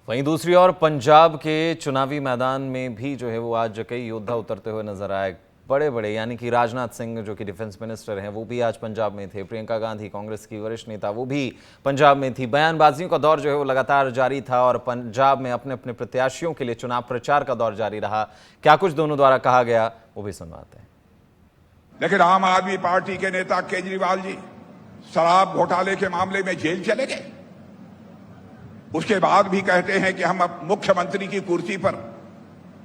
वहीं दूसरी ओर पंजाब के चुनावी मैदान में भी जो है वो आज कई योद्धा उतरते हुए नजर आए। बड़े बड़े यानी कि राजनाथ सिंह जो कि डिफेंस मिनिस्टर हैं वो भी आज पंजाब में थे। प्रियंका गांधी कांग्रेस की वरिष्ठ नेता वो भी पंजाब में थी। बयानबाजियों का दौर जो है वो लगातार जारी था और पंजाब में अपने अपने प्रत्याशियों के लिए चुनाव प्रचार का दौर जारी रहा। क्या कुछ दोनों द्वारा कहा गया वो भी सुनवाते हैं। लेकिन आम आदमी पार्टी के नेता केजरीवाल जी शराब घोटाले के मामले में जेल चले गए। उसके बाद भी कहते हैं कि हम अब मुख्यमंत्री की कुर्सी पर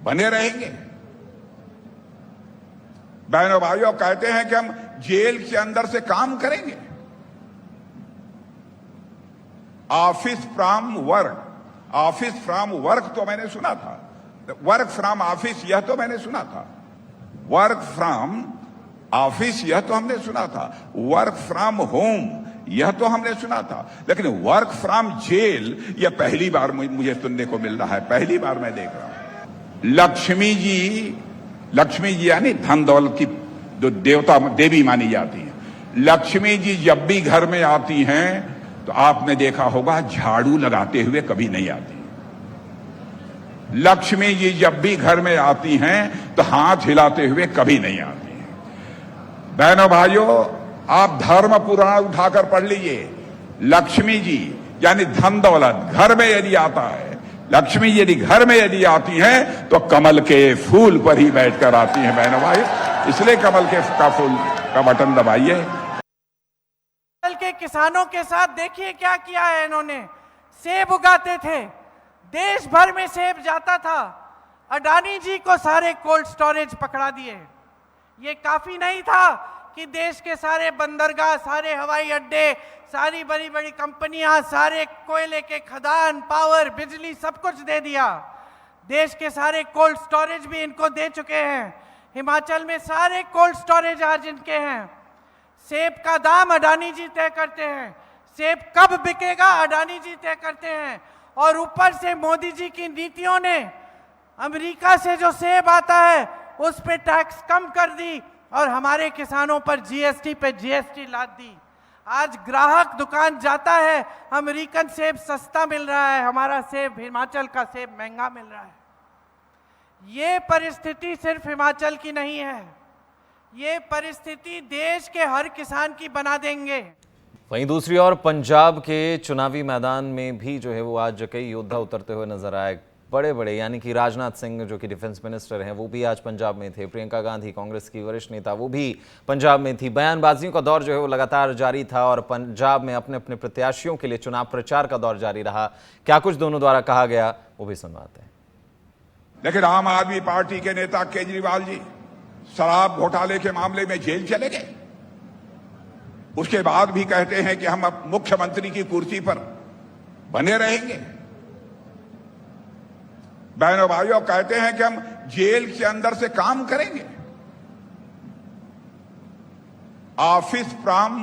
बने रहेंगे। बहनों भाइयों, कहते हैं कि हम जेल के अंदर से काम करेंगे। ऑफिस फ्रॉम वर्क तो मैंने सुना था, वर्क फ्रॉम ऑफिस यह तो मैंने सुना था, वर्क फ्रॉम ऑफिस यह तो हमने सुना था, वर्क फ्रॉम होम यह तो हमने सुना था, लेकिन वर्क फ्रॉम जेल यह पहली बार मुझे सुनने को मिल रहा है। पहली बार मैं देख रहा हूं। लक्ष्मी जी यानी धन दौलत की जो देवी मानी जाती है, लक्ष्मी जी जब भी घर में आती हैं तो आपने देखा होगा झाड़ू लगाते हुए कभी नहीं आती। लक्ष्मी जी जब भी घर में आती हैं तो हाथ हिलाते हुए कभी नहीं आती। बहनों भाइयों, आप धर्म पुराण उठाकर पढ़ लीजिए। लक्ष्मी जी यानी धन दौलत घर में यदि आता है, लक्ष्मी यदि घर में यदि आती हैं तो कमल के फूल पर ही बैठकर आती हैं। बहनों भाई, इसलिए कमल के फूल का बटन दबाइए। कमल के किसानों के साथ देखिए क्या किया है इन्होंने। सेब उगाते थे, देश भर में सेब जाता था। अडानी जी को सारे कोल्ड स्टोरेज पकड़ा दिए। ये काफी नहीं था कि देश के सारे बंदरगाह, सारे हवाई अड्डे, सारी बड़ी बड़ी कंपनियां, सारे कोयले के खदान, पावर, बिजली सब कुछ दे दिया। देश के सारे कोल्ड स्टोरेज भी इनको दे चुके हैं। हिमाचल में सारे कोल्ड स्टोरेज आज इनके हैं। सेब का दाम अडानी जी तय करते हैं। सेब कब बिकेगा अडानी जी तय करते हैं। और ऊपर से मोदी जी की नीतियों ने अमेरिका से जो सेब आता है उस पे टैक्स कम कर दी और हमारे किसानों पर जीएसटी पे जीएसटी लाद दी। आज ग्राहक दुकान जाता है, अमेरिकन सेब सस्ता मिल रहा है, हमारा सेब, हिमाचल का सेब महंगा मिल रहा है। ये परिस्थिति सिर्फ हिमाचल की नहीं है, ये परिस्थिति देश के हर किसान की बना देंगे। वहीं दूसरी ओर पंजाब के चुनावी मैदान में भी जो है वो आज कई योद्धा उतरते हुए नजर आए। बड़े बड़े यानी कि राजनाथ सिंह जो कि डिफेंस मिनिस्टर हैं वो भी आज पंजाब में थे। प्रियंका गांधी कांग्रेस की वरिष्ठ नेता वो भी पंजाब में थी। बयानबाजियों का दौर जो है वो लगातार जारी था और पंजाब में अपने अपने प्रत्याशियों के लिए चुनाव प्रचार का दौर जारी रहा। क्या कुछ दोनों द्वारा कहा गया वो भी सुनवाते हैं। लेकिन आम आदमी पार्टी के नेता केजरीवाल जी शराब घोटाले के मामले में जेल चले गए। उसके बाद भी कहते हैं कि हम अब मुख्यमंत्री की कुर्सी पर बने रहेंगे। बहनों भाइयों, कहते हैं कि हम जेल के अंदर से काम करेंगे। ऑफिस फ्रॉम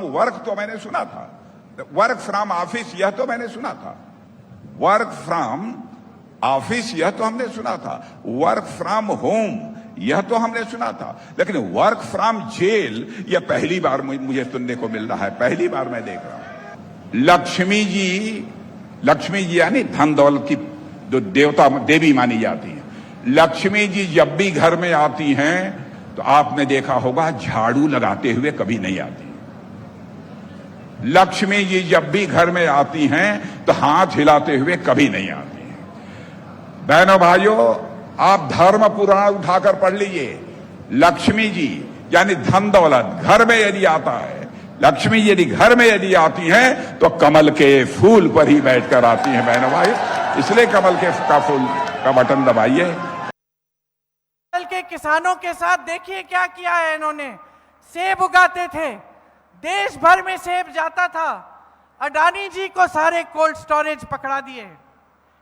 वर्क तो मैंने सुना था, वर्क फ्रॉम ऑफिस यह तो मैंने सुना था, वर्क फ्रॉम ऑफिस यह तो हमने सुना था, वर्क फ्रॉम होम यह तो हमने सुना था, लेकिन वर्क फ्रॉम जेल यह पहली बार मुझे सुनने को मिल रहा है। पहली बार मैं देख रहा हूं। लक्ष्मी जी यानी धन दौलत की जो देवी मानी जाती है, लक्ष्मी जी जब भी घर में आती हैं तो आपने देखा होगा झाड़ू लगाते हुए कभी नहीं आती। लक्ष्मी जी जब भी घर में आती हैं तो हाथ हिलाते हुए कभी नहीं आती। बहनों भाइयों, आप धर्म पुराण उठाकर पढ़ लीजिए। लक्ष्मी जी यानी धन दौलत घर में यदि आता है, लक्ष्मी यदि घर में यदि आती हैं तो कमल के फूल पर ही बैठकर आती हैं। बहनों भाई, इसलिए कमल के फूल का बटन दबाइए। कमल के किसानों के साथ देखिए क्या किया है इन्होंने। सेब उगाते थे, देश भर में सेब जाता था। अडानी जी को सारे कोल्ड स्टोरेज पकड़ा दिए।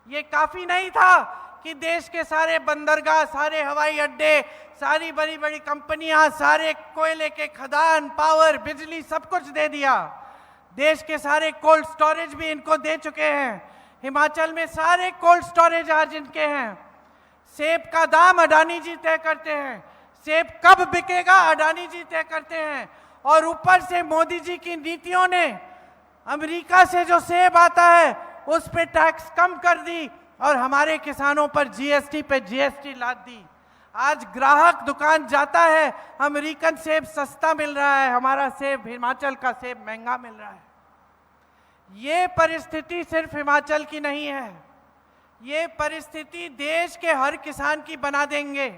ये काफी नहीं था कि देश के सारे बंदरगाह, सारे हवाई अड्डे, सारी बड़ी बड़ी कंपनियां, सारे कोयले के खदान, पावर, बिजली सब कुछ दे दिया। देश के सारे कोल्ड स्टोरेज भी इनको दे चुके हैं। हिमाचल में सारे कोल्ड स्टोरेज आज इनके हैं। सेब का दाम अडानी जी तय करते हैं। सेब कब बिकेगा अडानी जी तय करते हैं। और ऊपर से मोदी जी की नीतियों ने अमेरिका से जो सेब आता है उस पे टैक्स कम कर दी और हमारे किसानों पर जीएसटी पे जीएसटी लाद दी। आज ग्राहक दुकान जाता है, अमेरिकन सेब सस्ता मिल रहा है, हमारा सेब, हिमाचल का सेब महंगा मिल रहा है। ये परिस्थिति सिर्फ हिमाचल की नहीं है, ये परिस्थिति देश के हर किसान की बना देंगे।